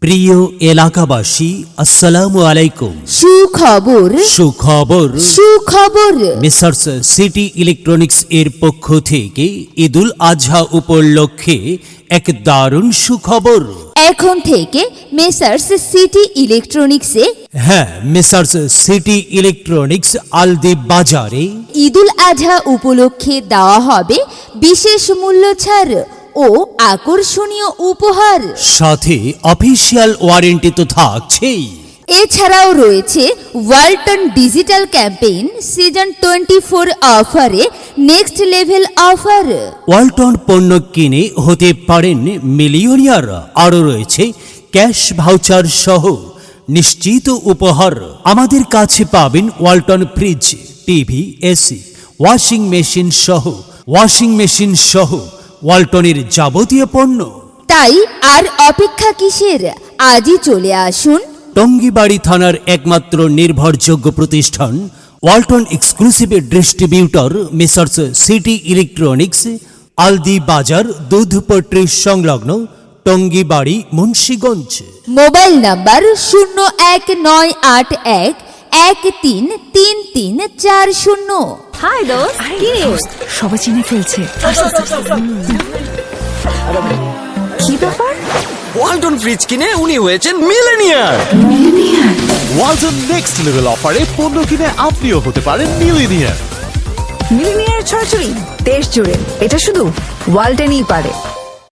প্রিয় এলাকাবাসী, আসসালামু আলাইকুম। সুখবর সুখবর সুখবর মেসার্স সিটি ইলেকট্রনিক্স এর পক্ষ থেকে ঈদুল আজহা উপলক্ষে এক দারুণ সুখবর। এখন থেকে মেসার্স সিটি ইলেকট্রনিক্সে হ্যাঁ, মেসার্স সিটি ইলেকট্রনিক্স আলদি বাজারে ঈদুল আজহা উপলক্ষে দেওয়া হবে বিশেষ মূল্য ছাড় ও আকর্ষণীয় উপহার। সাথে অফিসিয়াল ওয়ারেন্টি তো থাকছেই। এছাড়াও রয়েছে ওয়ালটন ডিজিটাল ক্যাম্পেইন সিজন 24 অফারে নেক্সট লেভেল অফার। ওয়ালটন পণ্য কিনে হতে পারেন মিলিয়নিয়ার। আরও রয়েছে ক্যাশ ভাউচার সহ নিশ্চিত উপহার। আমাদের কাছে পাবেন Walton fridge, TV, AC, washing machine সহ ওয়ালটনের যাবতীয় পণ্য। তাই আর অপেক্ষা কিসের, আজই চলে আসুন টঙ্গীবাড়ি থানার একমাত্র নির্ভরযোগ্য প্রতিষ্ঠান Walton exclusive distributor messrs city electronics, Aldi Bazar, Dudhpatri সংলগ্ন, Tongibari, Munshiganj. Mobile number 0191133340। Hi দোস্ত, কি রে? সবাই চিনে ফেলছে। কি ব্যাপার? ওয়ালটন ফ্রিজ কিনে উনি হয়েছেন মিলেনিয়ার। ওয়ালটন নেক্সট লেভেল অফারে পণ্য কিনে আপনিও হতে পারেন মিলিয়নিয়ার। মিলিনিয়ার ছড়াছড়ি দেশ জুড়ে, এটা শুধু ওয়ালটেনই পারে।